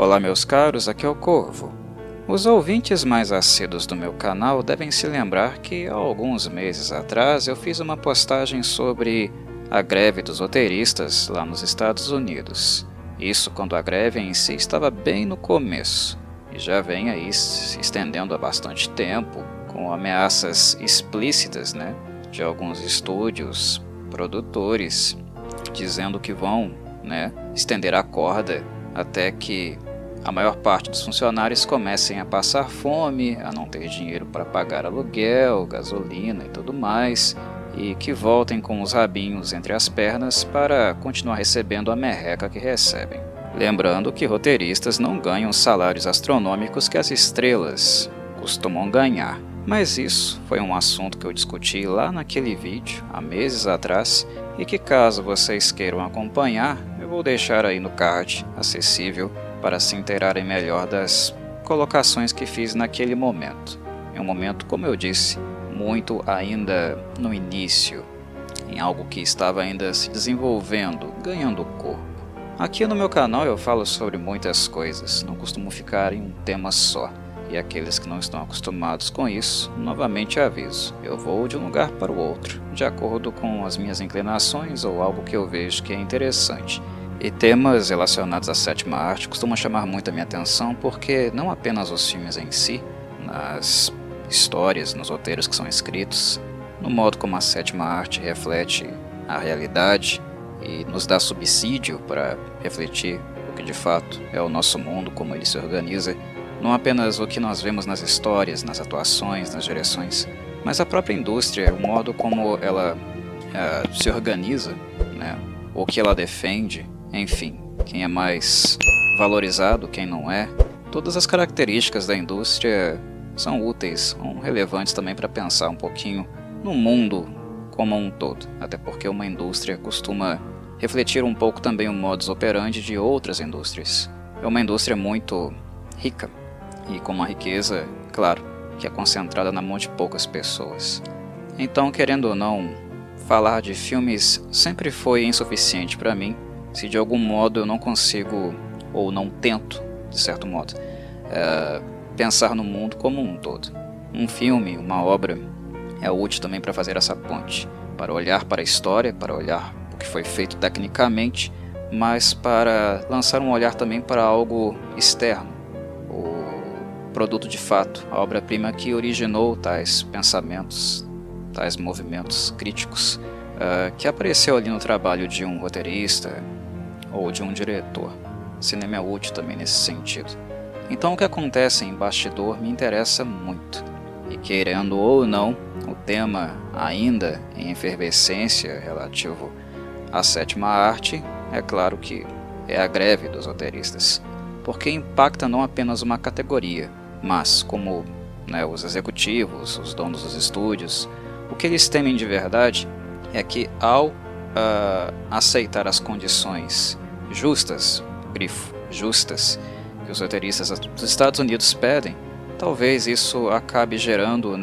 Olá meus caros, aqui é o Corvo. Os ouvintes mais assíduos do meu canal devem se lembrar que há alguns meses atrás eu fiz uma postagem sobre a greve dos roteiristas lá nos Estados Unidos. Isso quando a greve em si estava bem no começo, e já vem aí se estendendo há bastante tempo, com ameaças explícitas, de alguns estúdios, produtores, dizendo que vão, estender a corda até que a maior parte dos funcionários comecem a passar fome, a não ter dinheiro para pagar aluguel, gasolina e tudo mais, e que voltem com os rabinhos entre as pernas para continuar recebendo a merreca que recebem. Lembrando que roteiristas não ganham os salários astronômicos que as estrelas costumam ganhar. Mas isso foi um assunto que eu discuti lá naquele vídeo, há meses atrás, e que caso vocês queiram acompanhar, eu vou deixar aí no card acessível para se inteirarem melhor das colocações que fiz naquele momento. Em um momento, como eu disse, muito ainda no início, em algo que estava ainda se desenvolvendo, ganhando corpo. Aqui no meu canal eu falo sobre muitas coisas, não costumo ficar em um tema só. E aqueles que não estão acostumados com isso, novamente aviso, eu vou de um lugar para o outro, de acordo com as minhas inclinações ou algo que eu vejo que é interessante. E temas relacionados à sétima arte costumam chamar muito a minha atenção porque não apenas os filmes em si, nas histórias, nos roteiros que são escritos, no modo como a sétima arte reflete a realidade e nos dá subsídio para refletir o que de fato é o nosso mundo, como ele se organiza, não apenas o que nós vemos nas histórias, nas atuações, nas direções, mas a própria indústria, o modo como ela se organiza, o que ela defende, enfim, quem é mais valorizado, quem não é. Todas as características da indústria são úteis, são relevantes também para pensar um pouquinho no mundo como um todo, até porque uma indústria costuma refletir um pouco também o modus operandi de outras indústrias. É uma indústria muito rica, e com uma riqueza, claro, que é concentrada na mão de poucas pessoas. Então, querendo ou não, falar de filmes sempre foi insuficiente para mim, se de algum modo eu não consigo, ou não tento, de certo modo, pensar no mundo como um todo. Um filme, uma obra, é útil também para fazer essa ponte, para olhar para a história, para olhar o que foi feito tecnicamente, mas para lançar um olhar também para algo externo, produto de fato, a obra-prima que originou tais pensamentos, tais movimentos críticos, que apareceu ali no trabalho de um roteirista ou de um diretor. O cinema é útil também nesse sentido. Então o que acontece em bastidor me interessa muito, e querendo ou não, o tema ainda em efervescência relativo à sétima arte, é claro que é a greve dos roteiristas, porque impacta não apenas uma categoria, mas como os executivos, os donos dos estúdios, o que eles temem de verdade é que ao aceitar as condições justas, grifo, justas, que os roteiristas dos Estados Unidos pedem, talvez isso acabe gerando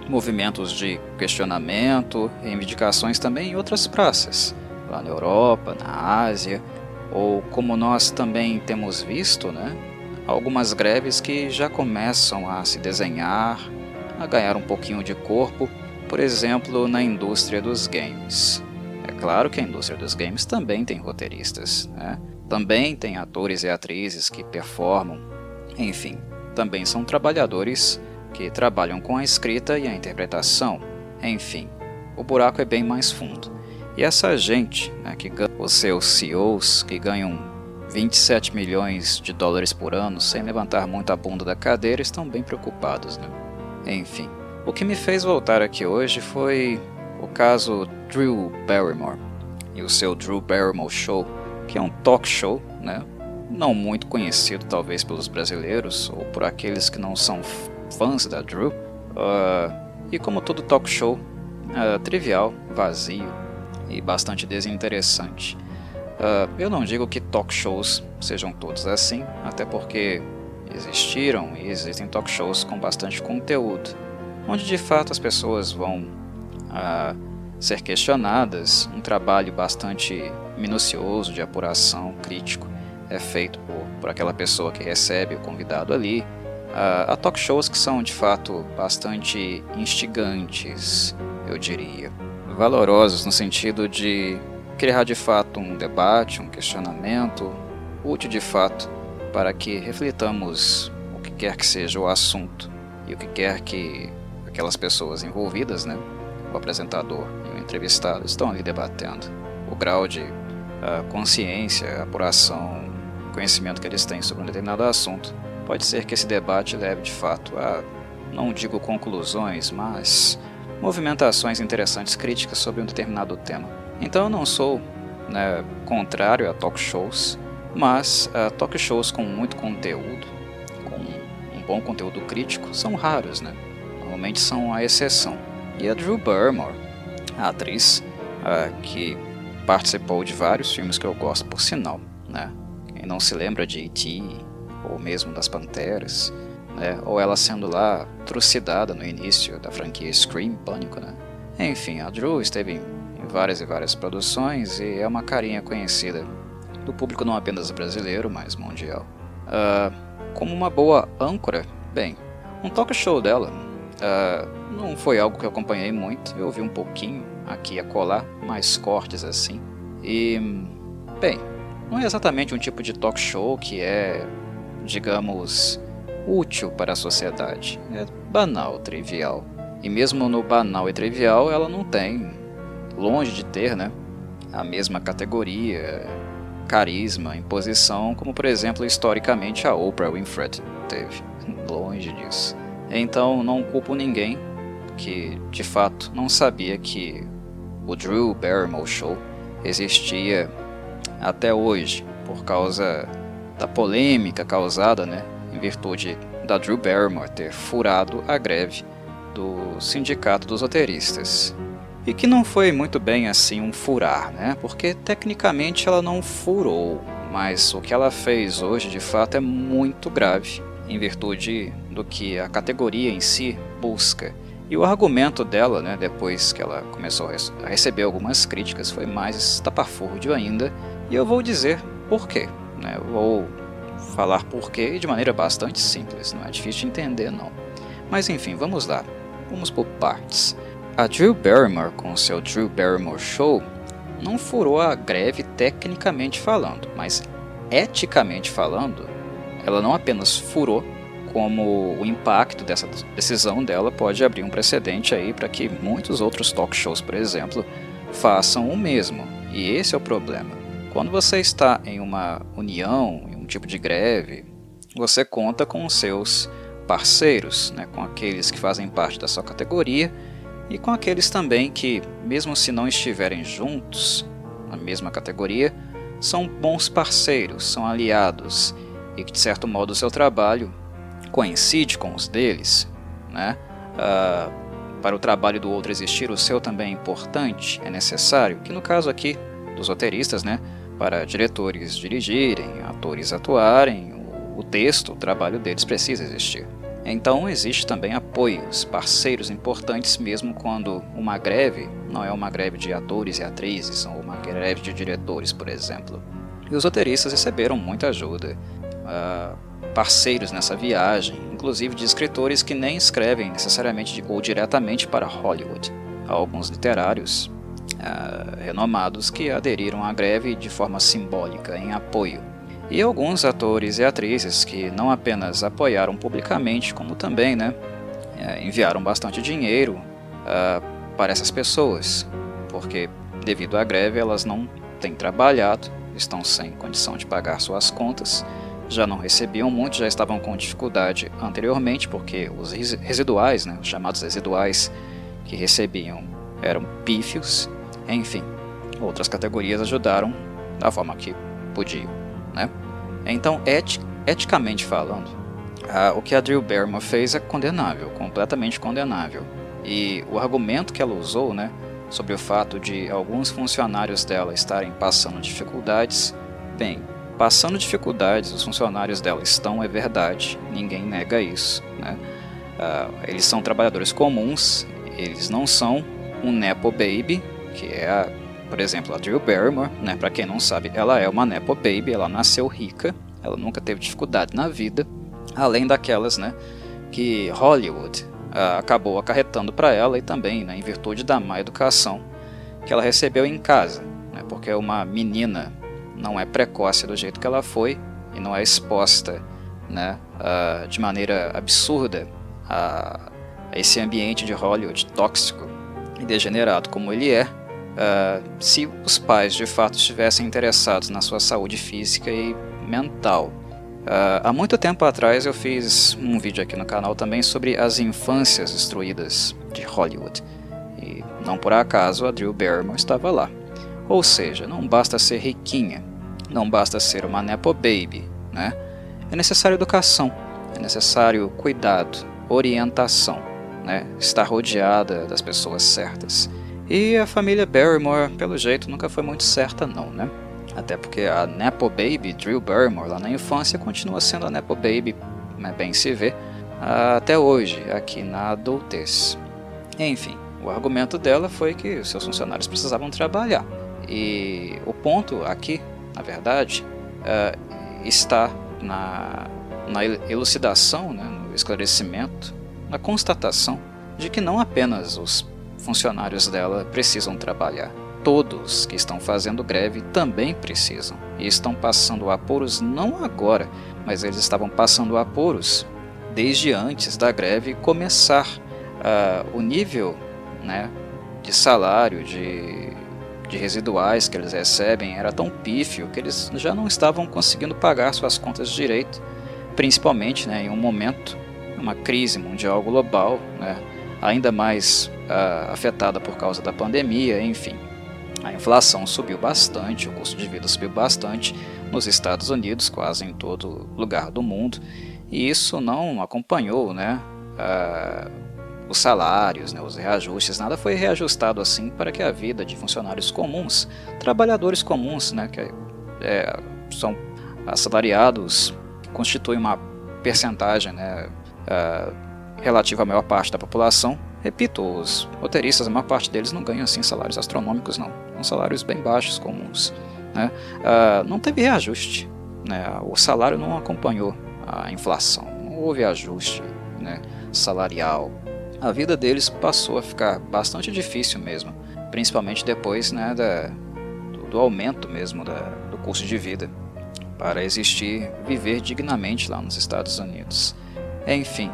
movimentos de questionamento, reivindicações também em outras praças, lá na Europa, na Ásia, ou como nós também temos visto, algumas greves que já começam a se desenhar, a ganhar um pouquinho de corpo, por exemplo, na indústria dos games. É claro que a indústria dos games também tem roteiristas, também tem atores e atrizes que performam, enfim, também são trabalhadores que trabalham com a escrita e a interpretação, enfim, o buraco é bem mais fundo. E essa gente, que ganha os seus CEOs, que ganham 27 milhões de dólares por ano sem levantar muito a bunda da cadeira, estão bem preocupados, Enfim, o que me fez voltar aqui hoje foi o caso Drew Barrymore e o seu Drew Barrymore Show, que é um talk show, não muito conhecido talvez pelos brasileiros ou por aqueles que não são fãs da Drew, e como todo talk show, trivial, vazio e bastante desinteressante. Eu não digo que talk shows sejam todos assim, até porque existiram e existem talk shows com bastante conteúdo, onde de fato as pessoas vão ser questionadas, um trabalho bastante minucioso de apuração, crítico, é feito por aquela pessoa que recebe o convidado ali. Há talk shows que são de fato bastante instigantes, eu diria. Valorosos no sentido de criar de fato um debate, um questionamento, útil de fato para que reflitamos o que quer que seja o assunto e o que quer que aquelas pessoas envolvidas, né, o apresentador e o entrevistado, estão ali debatendo. O grau de consciência, apuração, conhecimento que eles têm sobre um determinado assunto. Pode ser que esse debate leve de fato a, não digo conclusões, mas movimentações interessantes, críticas sobre um determinado tema. Então eu não sou, né, contrário a talk shows, mas talk shows com muito conteúdo, com um bom conteúdo crítico, são raros, né? Normalmente são a exceção. E a Drew Barrymore, a atriz que participou de vários filmes que eu gosto, por sinal, né? Quem não se lembra de E.T., ou mesmo das Panteras, né? Ou ela sendo lá trucidada no início da franquia Scream, Pânico, né? Enfim, a Drew esteve em várias e várias produções e é uma carinha conhecida do público não apenas brasileiro, mas mundial. Como uma boa âncora, bem, um talk show dela não foi algo que eu acompanhei muito, eu vi um pouquinho aqui e acolá, mais cortes assim, e, bem, não é exatamente um tipo de talk show que é, digamos, útil para a sociedade, é banal, trivial, e mesmo no banal e trivial ela não tem, longe de ter, né, a mesma categoria, carisma, imposição, como por exemplo historicamente a Oprah Winfrey teve, longe disso. Então não culpo ninguém que de fato não sabia que o Drew Barrymore Show existia até hoje, por causa da polêmica causada, né, em virtude da Drew Barrymore ter furado a greve do Sindicato dos Roteiristas. E que não foi muito bem assim um furar, né, porque tecnicamente ela não furou, mas o que ela fez hoje de fato é muito grave, em virtude do que a categoria em si busca. E o argumento dela, né, depois que ela começou a receber algumas críticas, foi mais estapafúrdio ainda, e eu vou dizer por quê, né? Eu vou falar por quê de maneira bastante simples, não é difícil de entender não. Mas enfim, vamos lá, vamos por partes. A Drew Barrymore, com seu Drew Barrymore Show, não furou a greve tecnicamente falando, mas eticamente falando, ela não apenas furou, como o impacto dessa decisão dela pode abrir um precedente aí para que muitos outros talk shows, por exemplo, façam o mesmo. E esse é o problema. Quando você está em uma união, em um tipo de greve, você conta com os seus parceiros, né, com aqueles que fazem parte da sua categoria e com aqueles também que, mesmo se não estiverem juntos na mesma categoria, são bons parceiros, são aliados e que de certo modo o seu trabalho coincide com os deles, né? Para o trabalho do outro existir, o seu também é importante, é necessário, que no caso aqui dos roteiristas, né, para diretores dirigirem, atores atuarem, o texto, o trabalho deles precisa existir. Então existe também apoios, parceiros importantes mesmo quando uma greve não é uma greve de atores e atrizes, ou uma greve de diretores, por exemplo. E os roteiristas receberam muita ajuda, parceiros nessa viagem, inclusive de escritores que nem escrevem necessariamente ou diretamente para Hollywood. Há alguns literários renomados que aderiram à greve de forma simbólica, em apoio. E alguns atores e atrizes que não apenas apoiaram publicamente, como também, né, enviaram bastante dinheiro para essas pessoas, porque devido à greve elas não têm trabalhado, estão sem condição de pagar suas contas, já não recebiam muito, já estavam com dificuldade anteriormente, porque os residuais, né, os chamados residuais que recebiam eram pífios, enfim, outras categorias ajudaram da forma que podiam, né? Então, eticamente falando, o que a Drew Barrymore fez é condenável, completamente condenável. E o argumento que ela usou, né, sobre o fato de alguns funcionários dela estarem passando dificuldades, bem, passando dificuldades, os funcionários dela estão, é verdade, ninguém nega isso, né? Eles são trabalhadores comuns, eles não são um nepo baby, que é Por exemplo, a Drew Barrymore, né, para quem não sabe, ela é uma Nepo Baby, ela nasceu rica, ela nunca teve dificuldade na vida, além daquelas, né, que Hollywood acabou acarretando para ela e também, né, em virtude da má educação que ela recebeu em casa, né, porque uma menina não é precoce do jeito que ela foi e não é exposta, né, de maneira absurda a esse ambiente de Hollywood tóxico e degenerado como ele é, se os pais de fato estivessem interessados na sua saúde física e mental. Há muito tempo atrás eu fiz um vídeo aqui no canal também sobre as infâncias destruídas de Hollywood, e não por acaso a Drew Barrymore estava lá. Ou seja, não basta ser riquinha, não basta ser uma Nepo Baby, né? É necessário educação, é necessário cuidado, orientação, né? Estar rodeada das pessoas certas. E a família Barrymore, pelo jeito, nunca foi muito certa não, né? Até porque a Nepo Baby, Drew Barrymore, lá na infância, continua sendo a Nepo Baby, né, bem se vê, até hoje, aqui na adultez. Enfim, o argumento dela foi que os seus funcionários precisavam trabalhar. E o ponto aqui, na verdade, está na elucidação, né, no esclarecimento, na constatação de que não apenas os funcionários dela precisam trabalhar. Todos que estão fazendo greve também precisam e estão passando apuros não agora, mas eles estavam passando apuros desde antes da greve começar. O nível, né, de salário, de residuais que eles recebem era tão pífio que eles já não estavam conseguindo pagar suas contas direito, principalmente, né, em um momento, uma crise mundial global, né, ainda mais afetada por causa da pandemia, enfim. A inflação subiu bastante, o custo de vida subiu bastante nos Estados Unidos, quase em todo lugar do mundo, e isso não acompanhou, né, os salários, né, os reajustes, nada foi reajustado assim para que a vida de funcionários comuns, trabalhadores comuns, né, que são assalariados, constituem uma percentagem, né, relativa à maior parte da população. Repito, os roteiristas, a maior parte deles não ganham assim salários astronômicos não, são salários bem baixos, comuns, né? Não teve reajuste, né? O salário não acompanhou a inflação, não houve ajuste, né, salarial. A vida deles passou a ficar bastante difícil mesmo, principalmente depois, né, do aumento mesmo do custo de vida para viver dignamente lá nos Estados Unidos. Enfim,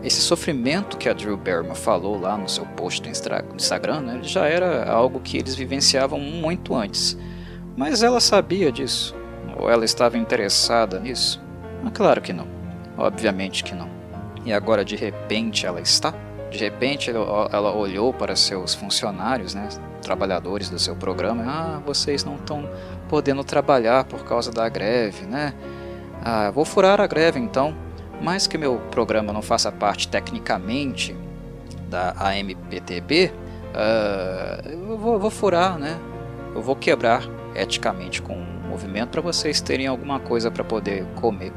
esse sofrimento que a Drew Barrymore falou lá no seu post do Instagram, né, já era algo que eles vivenciavam muito antes. Mas ela sabia disso? Ou ela estava interessada nisso? Claro que não. Obviamente que não. E agora de repente ela está? De repente ela olhou para seus funcionários, né, trabalhadores do seu programa. Vocês não estão podendo trabalhar por causa da greve, né? Vou furar a greve então. Mais que meu programa não faça parte tecnicamente da AMPTB, eu vou furar, né? Eu vou quebrar eticamente com o movimento para vocês terem alguma coisa para poder comer.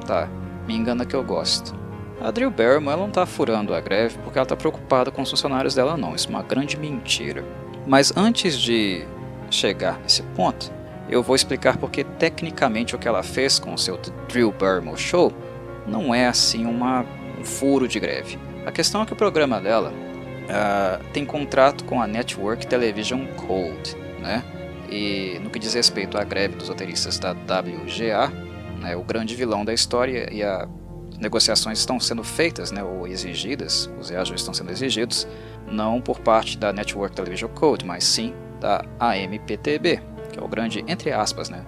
Tá, me engana que eu gosto. A Drew Barrymore não está furando a greve porque ela está preocupada com os funcionários dela não, isso é uma grande mentira. Mas antes de chegar nesse ponto, eu vou explicar porque tecnicamente o que ela fez com o seu Drew Barrymore Show não é assim um furo de greve. A questão é que o programa dela tem contrato com a Network Television Code, né? E no que diz respeito à greve dos roteiristas da WGA, né, o grande vilão da história, e as negociações estão sendo feitas, né, ou exigidas, os reajustes estão sendo exigidos, não por parte da Network Television Code, mas sim da AMPTB, que é o grande, entre aspas, né,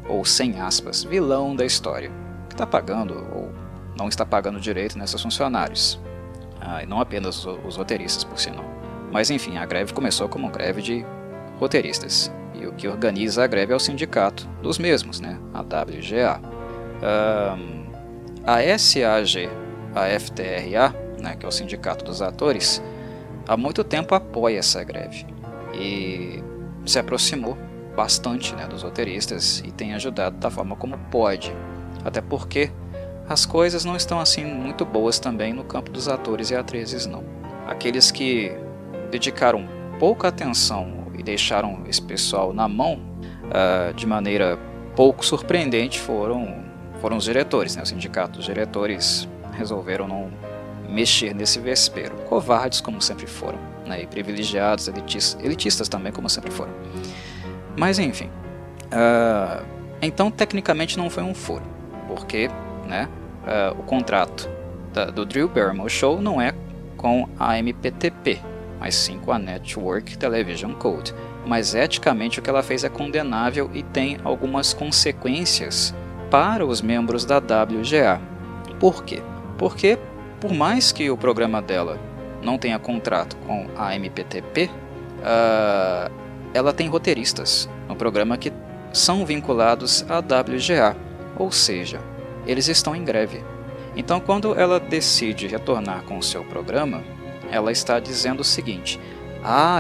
ou sem aspas, vilão da história, que está pagando ou não está pagando direito nesses funcionários, e não apenas os roteiristas, por sinal. Mas enfim, a greve começou como greve de roteiristas, e o que organiza a greve é o sindicato dos mesmos, né, a WGA. A SAG, a FTRA, né, que é o sindicato dos atores, há muito tempo apoia essa greve e se aproximou bastante, né, dos roteiristas e tem ajudado da forma como pode, até porque as coisas não estão assim muito boas também no campo dos atores e atrizes não. Aqueles que dedicaram pouca atenção e deixaram esse pessoal na mão, de maneira pouco surpreendente, foram os diretores, né? O sindicato dos diretores resolveram não mexer nesse vespeiro. Covardes como sempre foram, né? E privilegiados, elitistas também como sempre foram. Mas enfim, então tecnicamente não foi um furo, porque, né, o contrato do Drew Barrymore Show não é com a MPTP, mas sim com a Network Television Code. Mas eticamente o que ela fez é condenável e tem algumas consequências para os membros da WGA. Por quê? Porque por mais que o programa dela não tenha contrato com a MPTP, ela tem roteiristas no programa que são vinculados à WGA, ou seja, eles estão em greve. Então, quando ela decide retornar com o seu programa, ela está dizendo o seguinte: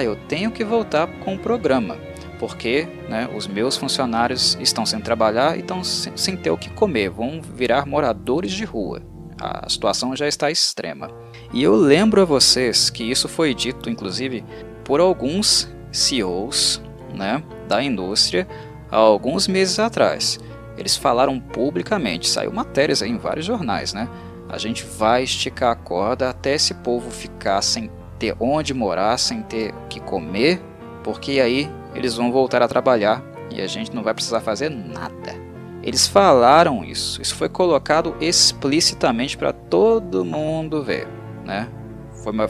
eu tenho que voltar com o programa, porque, né, os meus funcionários estão sem trabalhar e estão sem ter o que comer, vão virar moradores de rua. A situação já está extrema. E eu lembro a vocês que isso foi dito, inclusive, por alguns CEOs, né, da indústria há alguns meses atrás. Eles falaram publicamente, saiu matérias aí em vários jornais, né? A gente vai esticar a corda até esse povo ficar sem ter onde morar, sem ter o que comer, porque aí eles vão voltar a trabalhar e a gente não vai precisar fazer nada. Eles falaram isso foi colocado explicitamente para todo mundo ver, né?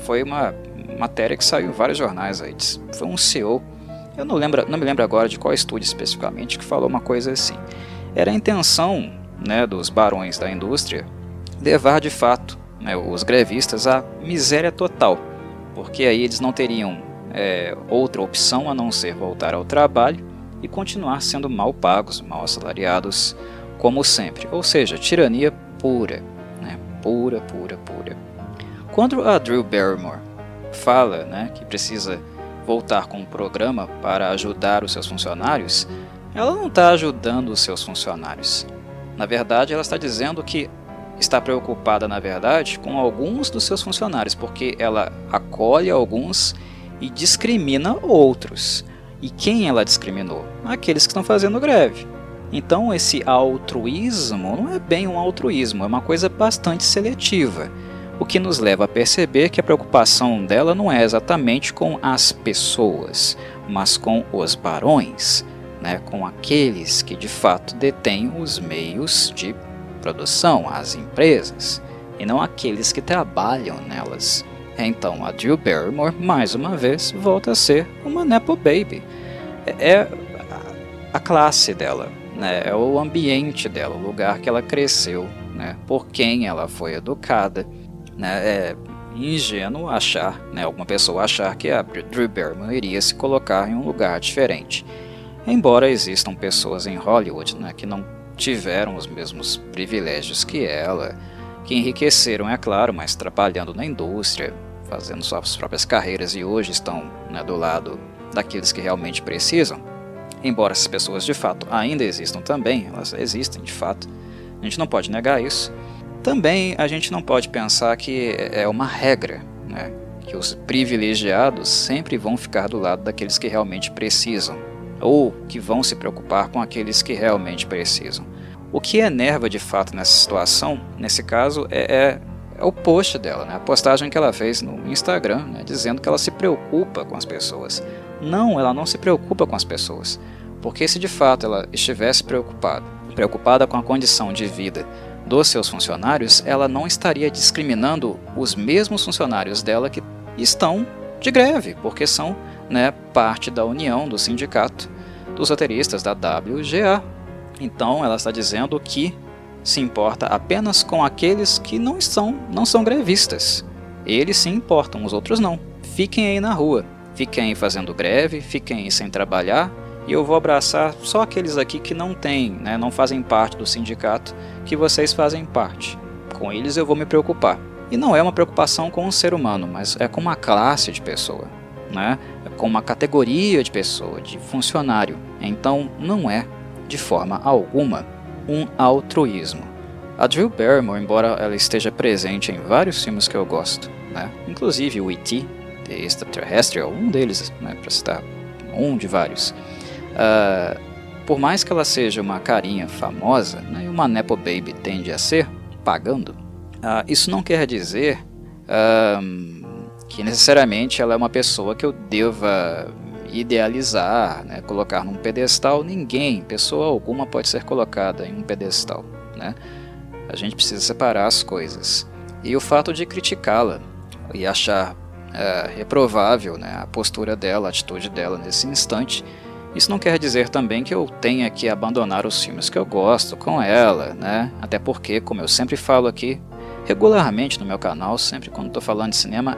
Foi uma matéria que saiu em vários jornais aí. Foi um CEO, eu não me lembro agora de qual estúdio especificamente, que falou uma coisa assim. Era a intenção, né, dos barões da indústria levar de fato, né, os grevistas à miséria total, porque aí eles não teriam outra opção a não ser voltar ao trabalho e continuar sendo mal pagos, mal assalariados, como sempre. Ou seja, tirania pura, né? Pura. Quando a Drew Barrymore fala, né, que precisa voltar com um programa para ajudar os seus funcionários, ela não está ajudando os seus funcionários. Na verdade, ela está dizendo que está preocupada, na verdade, com alguns dos seus funcionários, porque ela acolhe alguns e discrimina outros. E quem ela discriminou? Aqueles que estão fazendo greve. Então esse altruísmo não é bem um altruísmo, é uma coisa bastante seletiva. O que nos leva a perceber que a preocupação dela não é exatamente com as pessoas, mas com os barões, né? Com aqueles que de fato detêm os meios de produção, as empresas, e não aqueles que trabalham nelas. Então a Drew Barrymore, mais uma vez, volta a ser uma Nepo Baby. É a classe dela, né? É o ambiente dela, o lugar que ela cresceu, né? Por quem ela foi educada. Né? É ingênuo achar, né, alguma pessoa achar que a Drew Barrymore iria se colocar em um lugar diferente. Embora existam pessoas em Hollywood, né, que não tiveram os mesmos privilégios que ela, que enriqueceram, é claro, mas trabalhando na indústria, fazendo suas próprias carreiras e hoje estão, né, do lado daqueles que realmente precisam. Embora essas pessoas de fato ainda existam também, elas existem de fato, a gente não pode negar isso. Também a gente não pode pensar que é uma regra, né, que os privilegiados sempre vão ficar do lado daqueles que realmente precisam, ou que vão se preocupar com aqueles que realmente precisam. O que enerva de fato nessa situação, nesse caso, é o post dela, né, a postagem que ela fez no Instagram, né, dizendo que ela se preocupa com as pessoas. Não, ela não se preocupa com as pessoas, porque se de fato ela estivesse preocupada com a condição de vida dos seus funcionários, ela não estaria discriminando os mesmos funcionários dela que estão de greve, porque são, né, parte da união do sindicato dos roteiristas da WGA. Então ela está dizendo que se importa apenas com aqueles que não são grevistas. Eles se importam, os outros não. Fiquem aí na rua, fiquem aí fazendo greve, fiquem aí sem trabalhar, e eu vou abraçar só aqueles aqui que não têm, né, não fazem parte do sindicato, que vocês fazem parte. Com eles eu vou me preocupar. E não é uma preocupação com um ser humano, mas é com uma classe de pessoa, né? É com uma categoria de pessoa, de funcionário. Então não é, de forma alguma, um altruísmo. A Drew Barrymore, embora ela esteja presente em vários filmes que eu gosto, né? Inclusive o E.T., The Extraterrestrial, um deles, né, para citar um de vários. Por mais que ela seja uma carinha famosa, né, e uma Nepo Baby tende a ser, pagando, isso não quer dizer que necessariamente ela é uma pessoa que eu deva idealizar, né, colocar num pedestal. Ninguém, pessoa alguma pode ser colocada em um pedestal, né? A gente precisa separar as coisas. E o fato de criticá-la e achar reprovável, né, a postura dela, a atitude dela nesse instante, isso não quer dizer também que eu tenha que abandonar os filmes que eu gosto com ela, né? Até porque, como eu sempre falo aqui, regularmente no meu canal, sempre quando estou falando de cinema,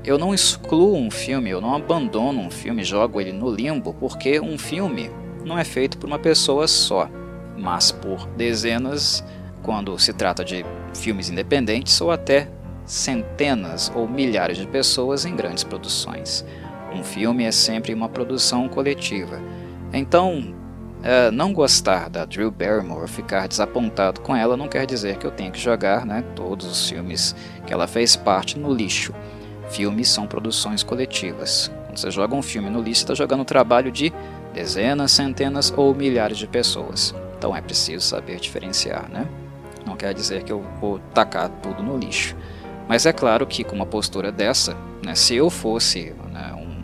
eu não excluo um filme, eu não abandono um filme, jogo ele no limbo, porque um filme não é feito por uma pessoa só, mas por dezenas, quando se trata de filmes independentes, ou até centenas ou milhares de pessoas em grandes produções. Um filme é sempre uma produção coletiva. Então, não gostar da Drew Barrymore, ficar desapontado com ela, não quer dizer que eu tenha que jogar, né, todos os filmes que ela fez parte no lixo. Filmes são produções coletivas. Quando você joga um filme no lixo, você está jogando o trabalho de dezenas, centenas ou milhares de pessoas. Então é preciso saber diferenciar, né? Não quer dizer que eu vou tacar tudo no lixo. Mas é claro que com uma postura dessa, né, se eu fosse, né, um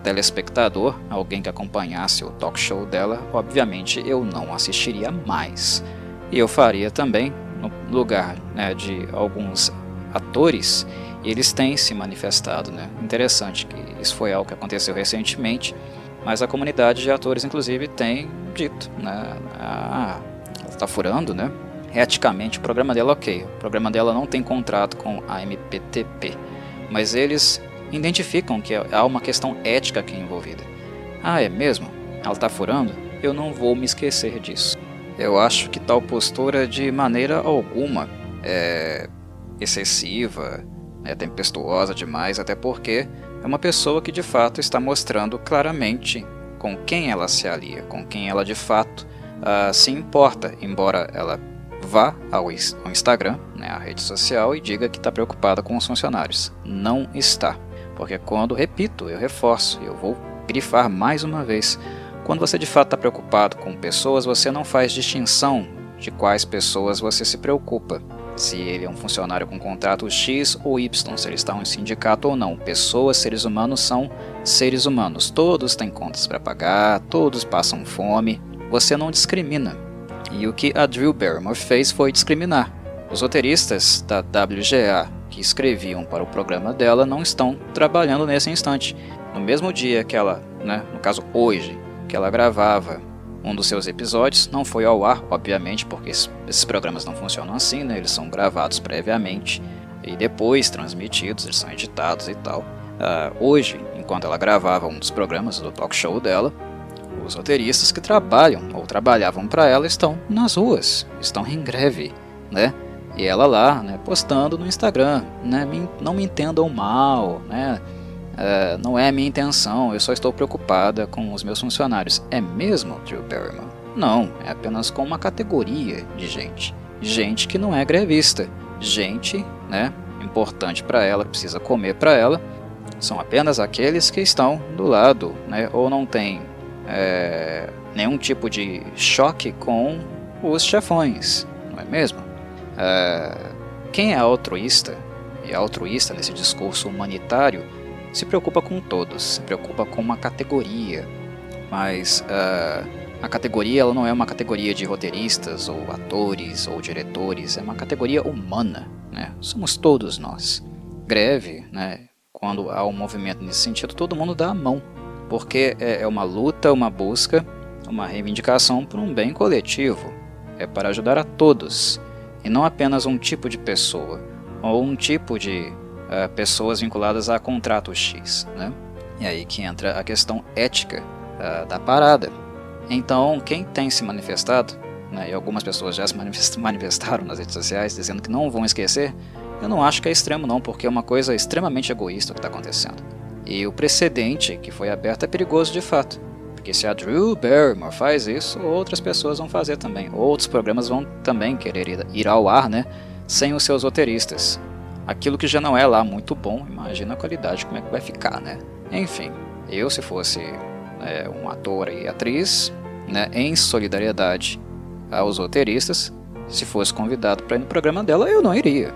telespectador, alguém que acompanhasse o talk show dela, obviamente eu não assistiria mais. E eu faria também, no lugar, né, de alguns atores, e eles têm se manifestado, né? Interessante que isso foi algo que aconteceu recentemente, mas a comunidade de atores, inclusive, tem dito, né? Ela está furando, né? Eticamente, o programa dela ok. O programa dela não tem contrato com a MPTP, mas eles identificam que há uma questão ética aqui envolvida. É mesmo? Ela está furando? Eu não vou me esquecer disso. Eu acho que tal postura de maneira alguma é excessiva, é tempestuosa demais, até porque é uma pessoa que de fato está mostrando claramente com quem ela se alia, com quem ela de fato se importa, embora ela vá ao Instagram, né, a rede social, e diga que está preocupada com os funcionários. Não está, porque quando, repito, eu reforço, eu vou grifar mais uma vez, quando você de fato está preocupado com pessoas, você não faz distinção de quais pessoas você se preocupa. Se ele é um funcionário com contrato X ou Y, se ele está em um sindicato ou não. Pessoas, seres humanos são seres humanos. Todos têm contas para pagar, todos passam fome. Você não discrimina. E o que a Drew Barrymore fez foi discriminar. Os roteiristas da WGA que escreviam para o programa dela não estão trabalhando nesse instante. No mesmo dia que ela, né, no caso hoje, que ela gravava um dos seus episódios, não foi ao ar, obviamente, porque esses programas não funcionam assim, né? Eles são gravados previamente e depois transmitidos, eles são editados e tal. Hoje, enquanto ela gravava um dos programas do talk show dela, os roteiristas que trabalham ou trabalhavam para ela estão nas ruas, estão em greve, né? E ela lá, né, postando no Instagram, né? Não me entendam mal, né? Não é a minha intenção, eu só estou preocupada com os meus funcionários. É mesmo, Drew Barrymore? Não, é apenas com uma categoria de gente. Gente que não é grevista. Gente, né, importante para ela, que precisa comer para ela, são apenas aqueles que estão do lado, né, ou não tem nenhum tipo de choque com os chefões, não é mesmo? Quem é altruísta, e altruísta nesse discurso humanitário, se preocupa com todos, se preocupa com uma categoria, mas a categoria ela não é uma categoria de roteiristas, ou atores, ou diretores, é uma categoria humana, né? Somos todos nós. Greve, né? Quando há um movimento nesse sentido, todo mundo dá a mão, porque é uma luta, uma busca, uma reivindicação por um bem coletivo, é para ajudar a todos, e não apenas um tipo de pessoa, ou um tipo de pessoas vinculadas a contrato X, né? E aí que entra a questão ética da parada. Então, quem tem se manifestado, né, e algumas pessoas já se manifestaram nas redes sociais dizendo que não vão esquecer, eu não acho que é extremo não, porque é uma coisa extremamente egoísta o que está acontecendo. E o precedente que foi aberto é perigoso de fato, porque se a Drew Barrymore faz isso, outras pessoas vão fazer também, outros programas vão também querer ir ao ar, né, sem os seus roteiristas. Aquilo que já não é lá muito bom, imagina a qualidade como é que vai ficar, né? Enfim, Eu, se fosse um ator e atriz, né, em solidariedade aos roteiristas, se fosse convidado para ir no programa dela, eu não iria.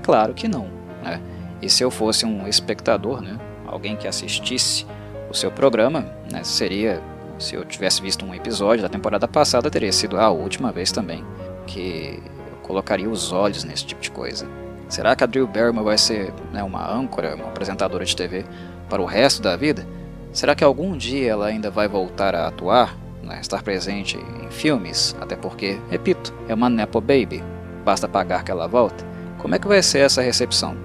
Claro que não, né? E se eu fosse um espectador, né, alguém que assistisse o seu programa, né, seria, se eu tivesse visto um episódio da temporada passada, teria sido a última vez também que eu colocaria os olhos nesse tipo de coisa. Será que a Drew Barrymore vai ser, né, uma âncora, uma apresentadora de TV para o resto da vida? Será que algum dia ela ainda vai voltar a atuar, né, estar presente em filmes? Até porque, repito, é uma Nepo Baby, basta pagar que ela volta. Como é que vai ser essa recepção?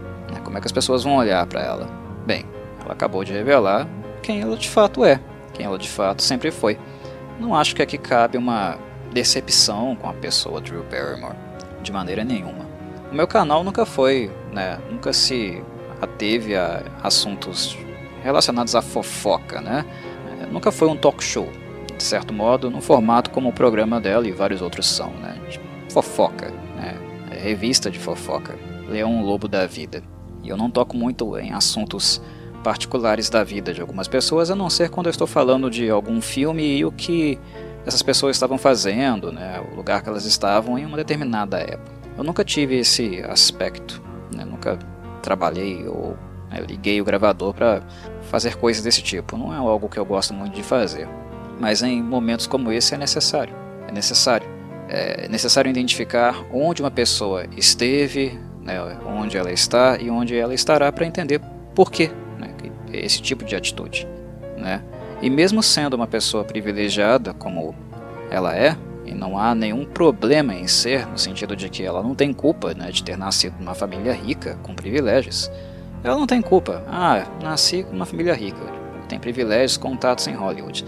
Como é que as pessoas vão olhar para ela? Bem, ela acabou de revelar quem ela de fato é, quem ela de fato sempre foi. Não acho que aqui cabe uma decepção com a pessoa Drew Barrymore, de maneira nenhuma. O meu canal nunca foi, né, nunca se ateve a assuntos relacionados à fofoca, né? Nunca foi um talk show, de certo modo, no formato como o programa dela e vários outros são, né? Fofoca, né? Revista de fofoca, Leão Lobo da Vida. E eu não toco muito em assuntos particulares da vida de algumas pessoas, a não ser quando eu estou falando de algum filme e o que essas pessoas estavam fazendo, né? O lugar que elas estavam em uma determinada época. Eu nunca tive esse aspecto, né? Nunca trabalhei ou eu liguei o gravador para fazer coisas desse tipo. Não é algo que eu gosto muito de fazer. Mas em momentos como esse é necessário. É necessário identificar onde uma pessoa esteve, né, onde ela está e onde ela estará para entender por quê, né, esse tipo de atitude, né? E mesmo sendo uma pessoa privilegiada como ela é, e não há nenhum problema em ser, no sentido de que ela não tem culpa, né, de ter nascido numa família rica, com privilégios. Ela não tem culpa. Nasci numa família rica, tem privilégios, contatos em Hollywood.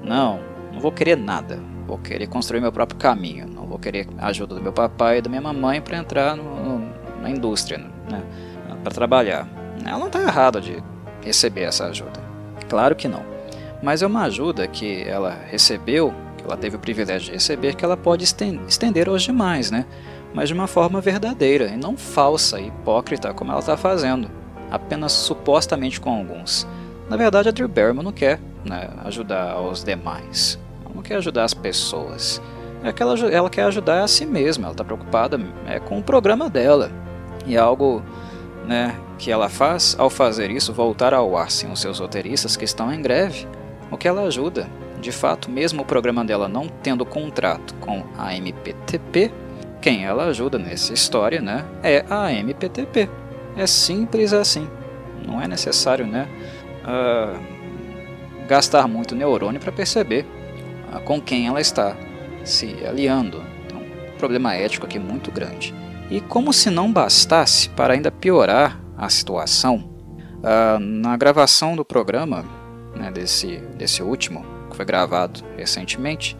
Não vou querer nada. Vou querer construir meu próprio caminho. Não vou querer a ajuda do meu papai e da minha mamãe para entrar na indústria, né, para trabalhar. Ela não está errada de receber essa ajuda. Claro que não. Mas é uma ajuda que ela recebeu, que ela teve o privilégio de receber, que ela pode estender aos demais, né? Mas de uma forma verdadeira e não falsa e hipócrita como ela está fazendo, apenas supostamente com alguns. Na verdade, a Drew Barrymore não quer, né, ajudar os demais, ela não quer ajudar as pessoas, ela quer ajudar a si mesma, ela está preocupada com o programa dela. E é algo, né, que ela faz ao fazer isso voltar ao ar sem os seus roteiristas que estão em greve, o que ela ajuda. De fato, mesmo o programa dela não tendo contrato com a MPTP, quem ela ajuda nessa história, né, é a MPTP. É simples assim. Não é necessário, né, gastar muito neurônio para perceber com quem ela está se aliando. Então, um problema ético aqui muito grande. E como se não bastasse, para ainda piorar a situação, na gravação do programa, né, desse último, que foi gravado recentemente,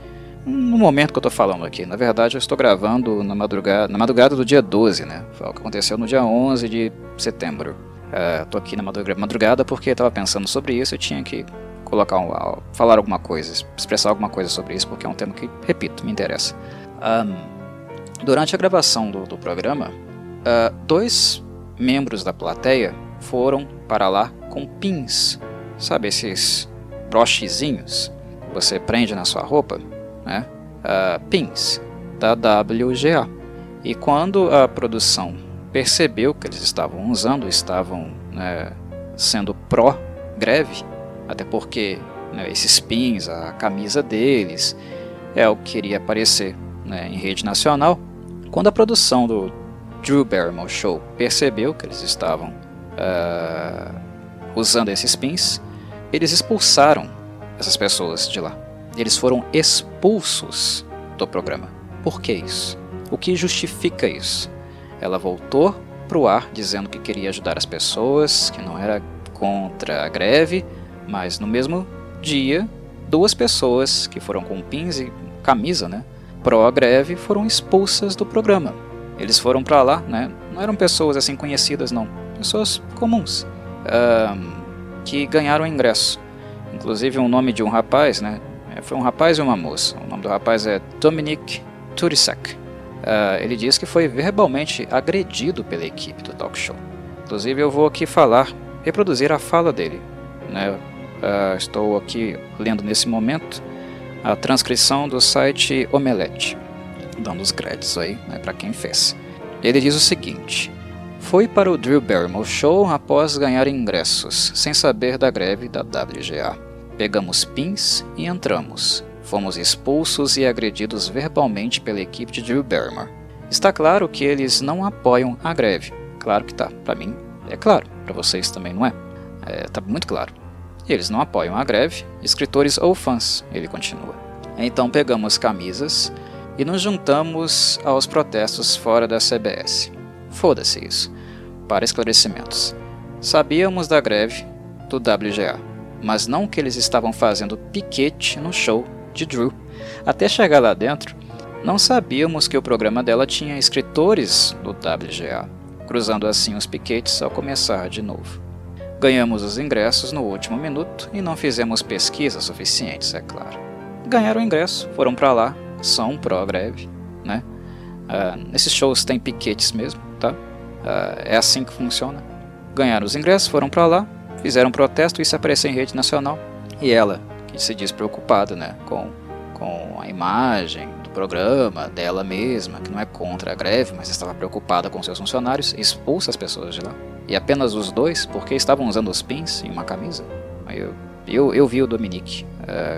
no momento que eu estou falando aqui, na verdade eu estou gravando na madrugada do dia 12, né? Foi o que aconteceu no dia 11 de setembro. Estou aqui na madrugada porque estava pensando sobre isso e tinha que falar alguma coisa, expressar alguma coisa sobre isso, porque é um tema que, repito, me interessa. Durante a gravação do programa, 2 membros da plateia foram para lá com pins, sabe, esses brochezinhos que você prende na sua roupa, né? Pins da WGA. E quando a produção percebeu que eles estavam usando, né, sendo pró-greve, até porque, né, esses pins, a camisa deles, é o que iria aparecer, né, em rede nacional. Quando a produção do Drew Barrymore Show percebeu que eles estavam usando esses pins, eles expulsaram essas pessoas de lá. Eles foram expulsos do programa. Por que isso? O que justifica isso? Ela voltou para o ar dizendo que queria ajudar as pessoas, que não era contra a greve, mas no mesmo dia, 2 pessoas que foram com pins e camisa, né, pró-greve, foram expulsas do programa. Eles foram para lá, né, não eram pessoas assim conhecidas, não, pessoas comuns, que ganharam ingresso. Inclusive o nome de um rapaz, né, foi um rapaz e uma moça. O nome do rapaz é Dominic Turisek. Ele diz que foi verbalmente agredido pela equipe do talk show. Inclusive eu vou aqui reproduzir a fala dele, né, Estou aqui lendo nesse momento a transcrição do site Omelete, dando os créditos aí, né, para quem fez. Ele diz o seguinte: foi para o Drew Barrymore Show após ganhar ingressos, sem saber da greve da WGA. Pegamos pins e entramos. Fomos expulsos e agredidos verbalmente pela equipe de Drew Barrymore. Está claro que eles não apoiam a greve. Claro que tá. Para mim é claro. Para vocês também não é? Tá muito claro. Eles não apoiam a greve, escritores ou fãs, ele continua. Então pegamos camisas e nos juntamos aos protestos fora da CBS. Foda-se isso. Para esclarecimentos. Sabíamos da greve do WGA, mas não que eles estavam fazendo piquete no show de Drew. Até chegar lá dentro, não sabíamos que o programa dela tinha escritores do WGA, cruzando assim os piquetes ao começar de novo. Ganhamos os ingressos no último minuto e não fizemos pesquisas suficientes, é claro. Ganharam o ingresso, foram pra lá, são pró-greve, né? Nesses shows tem piquetes mesmo, tá? É assim que funciona. Ganharam os ingressos, foram pra lá, fizeram um protesto e isso apareceu em rede nacional. E ela, que se diz preocupada, né, com a imagem do programa, dela mesma, que não é contra a greve, mas estava preocupada com seus funcionários, expulsa as pessoas de lá. E apenas os dois, porque estavam usando os pins em uma camisa. Eu vi o Dominique,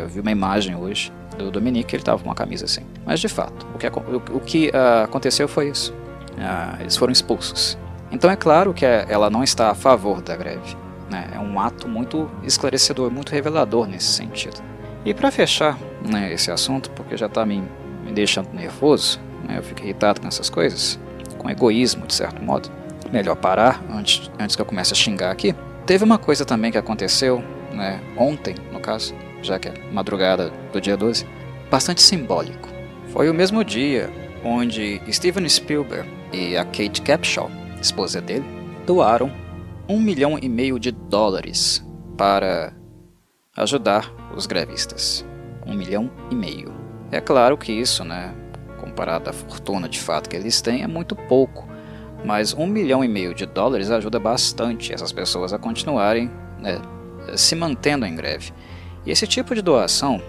eu vi uma imagem hoje do Dominique, ele estava com uma camisa assim. Mas de fato, o que aconteceu foi isso. Eles foram expulsos. Então é claro que ela não está a favor da greve, né? É um ato muito esclarecedor, muito revelador nesse sentido. E para fechar, né, esse assunto, porque já está me deixando nervoso, né, eu fico irritado com essas coisas, com egoísmo de certo modo, melhor parar antes que eu comece a xingar aqui. Teve uma coisa também que aconteceu, né, ontem no caso, já que é madrugada do dia 12, bastante simbólico. Foi o mesmo dia onde Steven Spielberg e a Kate Capshaw, esposa dele, doaram $1,5 milhão para ajudar os grevistas. $1,5 milhão. É claro que isso, né, comparado à fortuna de fato que eles têm, é muito pouco, mas $1,5 milhão ajuda bastante essas pessoas a continuarem, né, se mantendo em greve. E esse tipo de doação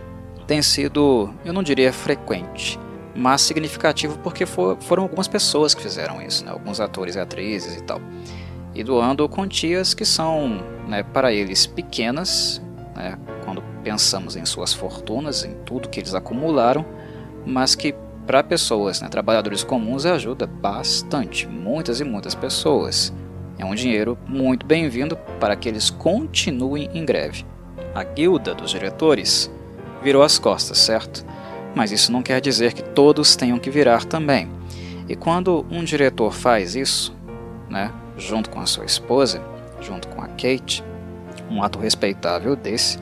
tem sido, eu não diria frequente, mas significativo porque foram algumas pessoas que fizeram isso, né? Alguns atores e atrizes e tal, e doando quantias que são, né, para eles pequenas, né, quando pensamos em suas fortunas, em tudo que eles acumularam, mas que para pessoas, né, trabalhadores comuns, ajuda bastante, muitas e muitas pessoas. É um dinheiro muito bem-vindo para que eles continuem em greve. A guilda dos diretores virou as costas, certo? Mas isso não quer dizer que todos tenham que virar também. E quando um diretor faz isso, né, junto com a sua esposa, junto com a Kate, um ato respeitável desse,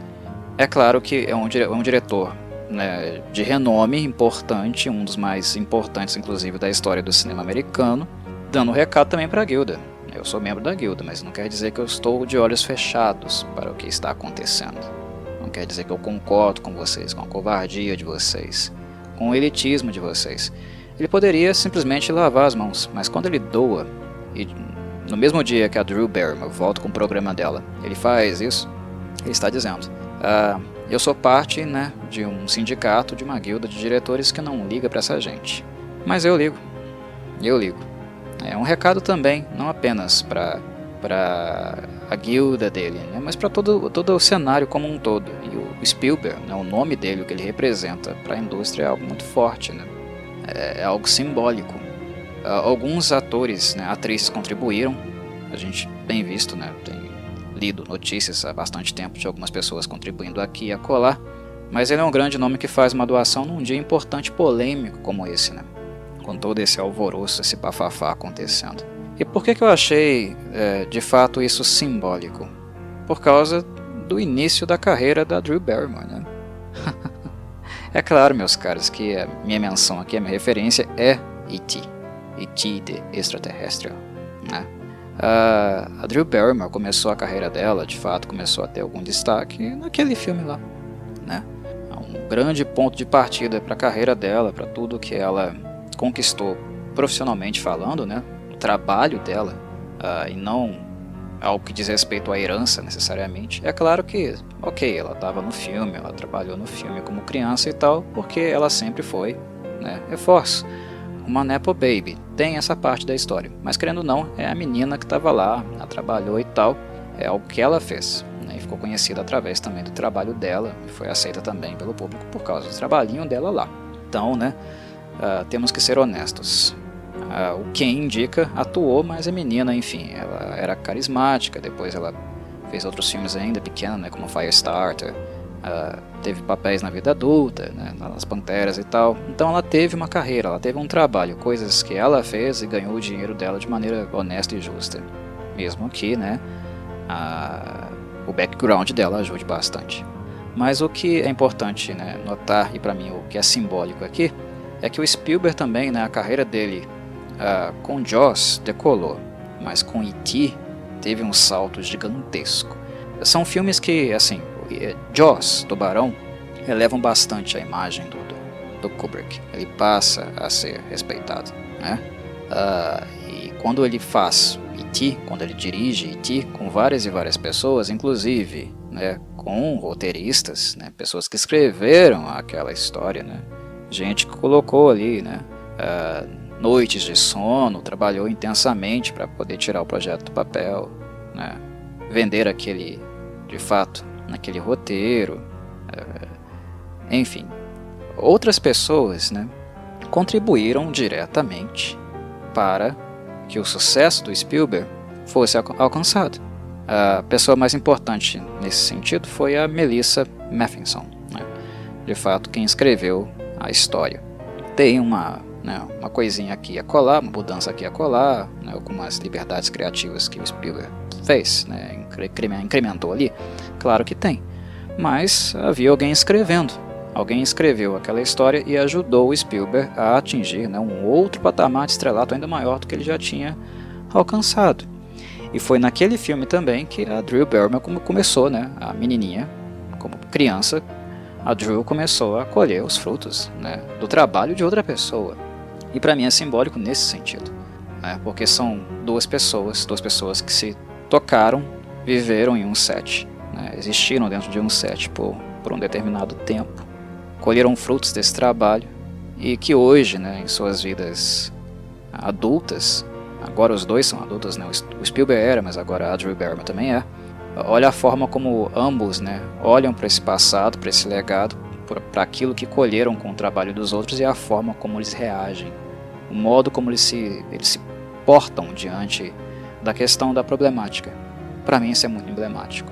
é claro que é um diretor, né, de renome importante, um dos mais importantes inclusive da história do cinema americano, dando um recado também para a guilda. Eu sou membro da guilda, mas não quer dizer que eu estou de olhos fechados para o que está acontecendo. Não quer dizer que eu concordo com vocês, com a covardia de vocês, com o elitismo de vocês. Ele poderia simplesmente lavar as mãos, mas quando ele doa, e no mesmo dia que a Drew Barrymore volta com o programa dela, ele faz isso, ele está dizendo: eu sou parte, né, de um sindicato, de uma guilda de diretores que não liga para essa gente. Mas eu ligo. É um recado também, não apenas para a guilda dele, né, mas para todo o cenário como um todo. E o Spielberg, né, o nome dele, o que ele representa para a indústria é algo muito forte, né, é algo simbólico. Alguns atores, né, atrizes contribuíram, a gente tem visto, né, tem lido notícias há bastante tempo de algumas pessoas contribuindo aqui e acolá, mas ele é um grande nome que faz uma doação num dia importante e polêmico como esse, né, com todo esse alvoroço, esse bafafá acontecendo. E por que eu achei, de fato, isso simbólico? Por causa do início da carreira da Drew Barrymore, né? É claro, meus caros, que a minha menção aqui, a minha referência é E.T. E.T. The Extraterrestrial, né? A Drew Barrymore começou a carreira dela, de fato, começou a ter algum destaque naquele filme lá, né? Um grande ponto de partida para a carreira dela, para tudo que ela conquistou profissionalmente falando, né? O trabalho dela, e não algo que diz respeito à herança necessariamente. É claro que, ok, ela estava no filme, ela trabalhou no filme como criança e tal, porque ela sempre foi, né, reforço, uma Nepo Baby, tem essa parte da história, mas querendo ou não, é a menina que estava lá, ela trabalhou e tal, é algo que ela fez, né, e ficou conhecida através também do trabalho dela, e foi aceita também pelo público por causa do trabalhinho dela lá. Então, né, temos que ser honestos. O Ken indica atuou, mas a menina, enfim, ela era carismática, depois ela fez outros filmes ainda pequenos, né, como Firestarter, teve papéis na vida adulta, né, nas Panteras e tal. Então ela teve uma carreira, ela teve um trabalho, coisas que ela fez e ganhou o dinheiro dela de maneira honesta e justa, mesmo que, né, o background dela ajude bastante. Mas o que é importante, né, notar, e para mim o que é simbólico aqui, é que o Spielberg também, né, a carreira dele com Jaws decolou, mas com E.T. teve um salto gigantesco. São filmes que, assim, Jaws, Tubarão, elevam bastante a imagem do Kubrick. Ele passa a ser respeitado, né? E quando ele faz E.T., quando ele dirige E.T. com várias e várias pessoas, inclusive, né, com roteiristas, né, pessoas que escreveram aquela história, né, gente que colocou ali, né, noites de sono, trabalhou intensamente para poder tirar o projeto do papel, né, vender aquele, de fato, naquele roteiro, enfim, outras pessoas, né, contribuíram diretamente para que o sucesso do Spielberg fosse alcançado. A pessoa mais importante nesse sentido foi a Melissa Mathison, né, de fato quem escreveu a história. Tem uma coisinha aqui a colar, uma mudança aqui a colar, né, algumas liberdades criativas que o Spielberg fez, né, incrementou ali, claro que tem, mas havia alguém escrevendo, alguém escreveu aquela história e ajudou o Spielberg a atingir, né, um outro patamar de estrelato ainda maior do que ele já tinha alcançado. E foi naquele filme também que a Drew Barrymore começou, né, a menininha, como criança, a Drew começou a colher os frutos, né, do trabalho de outra pessoa. E para mim é simbólico nesse sentido, né, porque são duas pessoas que se tocaram, viveram em um set, né, existiram dentro de um set por um determinado tempo, colheram frutos desse trabalho e que hoje, né, em suas vidas adultas, agora os dois são adultos, né, o Spielberg era, mas agora a Drew Barrymore também é. Olha a forma como ambos, né, olham para esse passado, para esse legado, para aquilo que colheram com o trabalho dos outros e a forma como eles reagem, o modo como eles se portam diante da questão da problemática. Para mim isso é muito emblemático.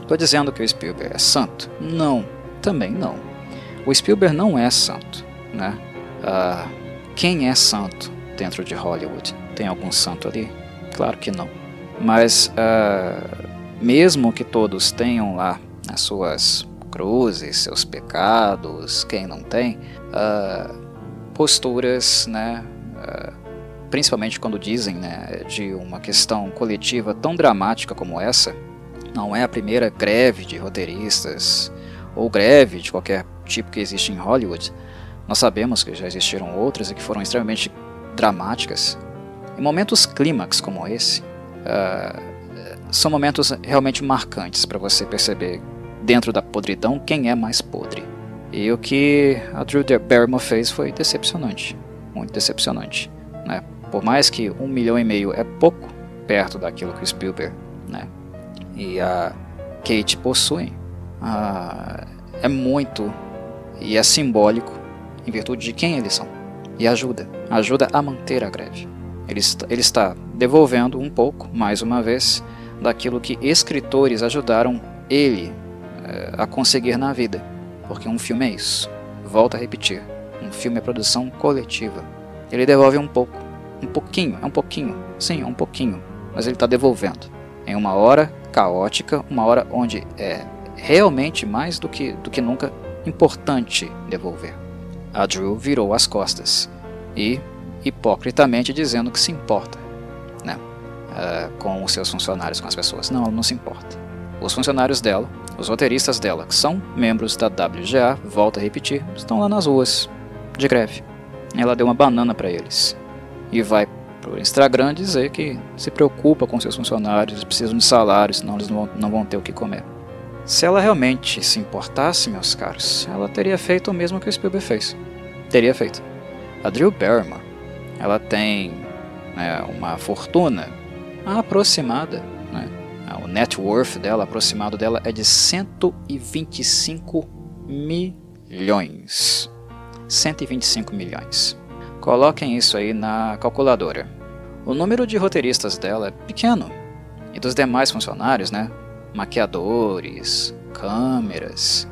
Estou dizendo que o Spielberg é santo? Não, também não. O Spielberg não é santo, né? Quem é santo dentro de Hollywood? Tem algum santo ali? Claro que não. Mas mesmo que todos tenham lá as suas cruzes, seus pecados, quem não tem, posturas, né, principalmente quando dizem, né, de uma questão coletiva tão dramática como essa, não é a primeira greve de roteiristas ou greve de qualquer tipo que existe em Hollywood. Nós sabemos que já existiram outras e que foram extremamente dramáticas. Em momentos clímax como esse, são momentos realmente marcantes para você perceber dentro da podridão quem é mais podre. E o que a Drew Barrymore fez foi decepcionante, muito decepcionante, né? Por mais que 1,5 milhão é pouco perto daquilo que o Spielberg, né, e a Kate possuem, é muito e é simbólico em virtude de quem eles são, e ajuda a manter a greve. Ele está devolvendo um pouco, mais uma vez, daquilo que escritores ajudaram ele a conseguir na vida, porque um filme é isso, volto a repetir, um filme é produção coletiva. Ele devolve um pouco, um pouquinho, sim, um pouquinho, mas ele está devolvendo em uma hora caótica, uma hora onde é realmente mais do que nunca importante devolver. A Drew virou as costas e hipocritamente dizendo que se importa, né, com os seus funcionários, com as pessoas. Não, ela não se importa. Os funcionários dela, os roteiristas dela, que são membros da WGA, volto a repetir, estão lá nas ruas de greve. Ela deu uma banana para eles e vai para o Instagram dizer que se preocupa com seus funcionários, precisam de salário, senão eles não vão ter o que comer. Se ela realmente se importasse, meus caros, ela teria feito o mesmo que o Spielberg fez. Teria feito. A Drew Barrymore, ela tem uma fortuna aproximada, né? O net worth dela, aproximado dela, é de 125 milhões. 125 milhões. Coloquem isso aí na calculadora. O número de roteiristas dela é pequeno. E dos demais funcionários, né? Maquiadores, câmeras.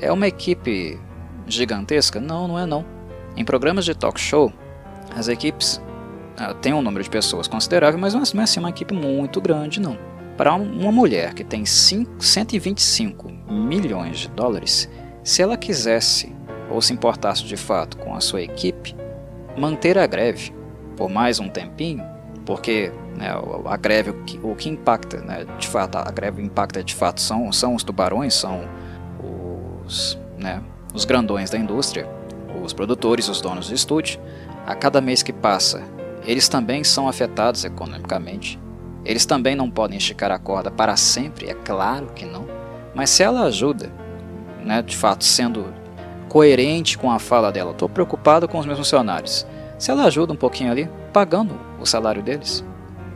É uma equipe gigantesca? Não, não é não. Em programas de talk show, as equipes têm um número de pessoas considerável, mas não é assim uma equipe muito grande, não. Para uma mulher que tem 125 milhões de dólares, se ela quisesse ou se importasse de fato com a sua equipe, manter a greve por mais um tempinho, porque a greve, o que impacta, de fato, a greve impacta de fato são os tubarões, são os grandões da indústria, os produtores, os donos de estúdio. A cada mês que passa, eles também são afetados economicamente. Eles também não podem esticar a corda para sempre, é claro que não. Mas se ela ajuda, de fato, sendo coerente com a fala dela, estou preocupado com os meus funcionários. Se ela ajuda um pouquinho ali, pagando o salário deles,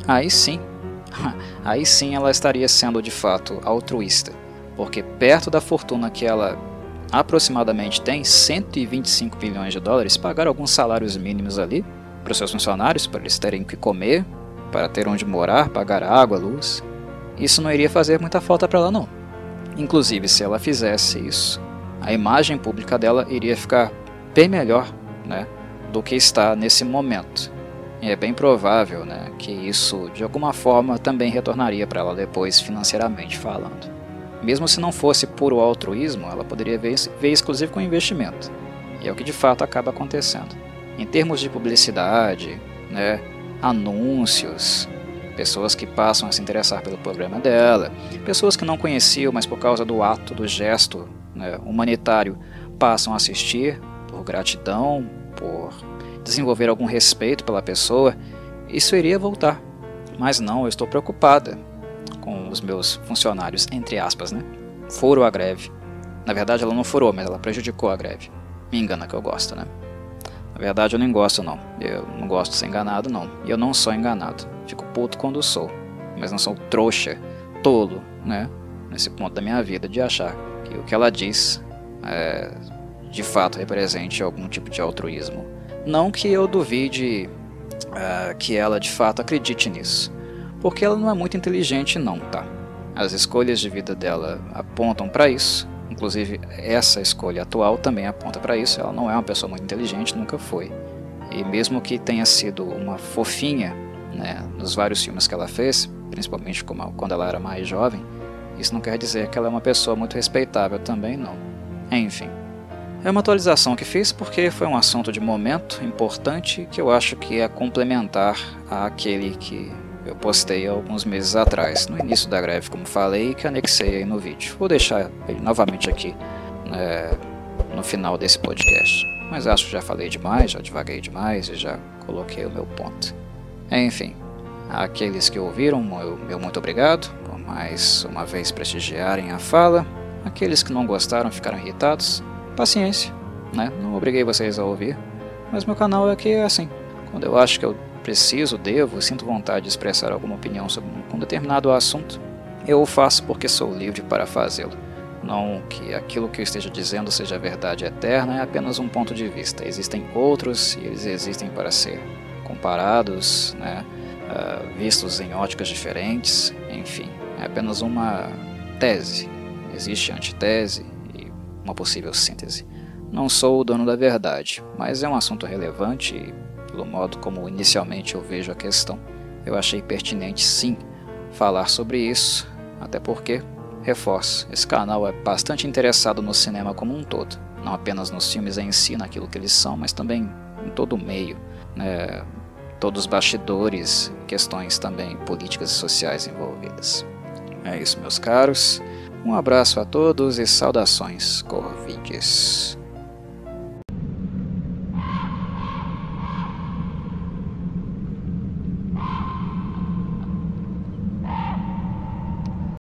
aí sim ela estaria sendo de fato altruísta. Porque perto da fortuna que ela aproximadamente tem, 125 bilhões de dólares, pagar alguns salários mínimos ali para os seus funcionários, para eles terem o que comer, para ter onde morar, pagar água, luz, isso não iria fazer muita falta para ela não. Inclusive, se ela fizesse isso, a imagem pública dela iria ficar bem melhor, do que está nesse momento. E é bem provável, que isso de alguma forma também retornaria para ela depois, financeiramente falando. Mesmo se não fosse puro altruísmo, ela poderia ver exclusivo com investimento. E é o que de fato acaba acontecendo. Em termos de publicidade, anúncios, pessoas que passam a se interessar pelo programa dela, pessoas que não conheciam, mas por causa do ato, do gesto humanitário, passam a assistir por gratidão, por desenvolver algum respeito pela pessoa, isso iria voltar. Mas não, eu estou preocupada com os meus funcionários, entre aspas, furou a greve. Na verdade ela não furou, mas ela prejudicou a greve. Me engana que eu gosto, Na verdade eu nem gosto não, eu não gosto de ser enganado não, e eu não sou enganado, fico puto quando sou, mas não sou trouxa, tolo, nesse ponto da minha vida de achar que o que ela diz de fato represente algum tipo de altruísmo. Não que eu duvide que ela de fato acredite nisso, porque ela não é muito inteligente não, tá? As escolhas de vida dela apontam para isso, inclusive essa escolha atual também aponta para isso. Ela não é uma pessoa muito inteligente, nunca foi. E mesmo que tenha sido uma fofinha, nos vários filmes que ela fez, principalmente quando ela era mais jovem, isso não quer dizer que ela é uma pessoa muito respeitável também não. Enfim, é uma atualização que fiz porque foi um assunto de momento importante que eu acho que é complementar àquele que eu postei há alguns meses atrás, no início da greve, como falei, e que anexei aí no vídeo. Vou deixar ele novamente aqui no final desse podcast. Mas acho que já falei demais, já divaguei demais e já coloquei o meu ponto. Enfim, àqueles que ouviram, meu muito obrigado por mais uma vez prestigiarem a fala. Aqueles que não gostaram, ficaram irritados, paciência, Não obriguei vocês a ouvir, mas meu canal aqui é assim. Quando eu acho que eu preciso, sinto vontade de expressar alguma opinião sobre um determinado assunto, eu o faço porque sou livre para fazê-lo. Não que aquilo que eu esteja dizendo seja verdade eterna, é apenas um ponto de vista. Existem outros e eles existem para ser comparados, vistos em óticas diferentes, enfim, é apenas uma tese. Existe antitese e uma possível síntese. Não sou o dono da verdade, mas é um assunto relevante e, pelo modo como inicialmente eu vejo a questão, eu achei pertinente sim falar sobre isso, até porque, reforço, esse canal é bastante interessado no cinema como um todo, não apenas nos filmes em si, naquilo que eles são, mas também em todo o meio, todos os bastidores, questões também políticas e sociais envolvidas. É isso, meus caros, um abraço a todos e saudações corvides.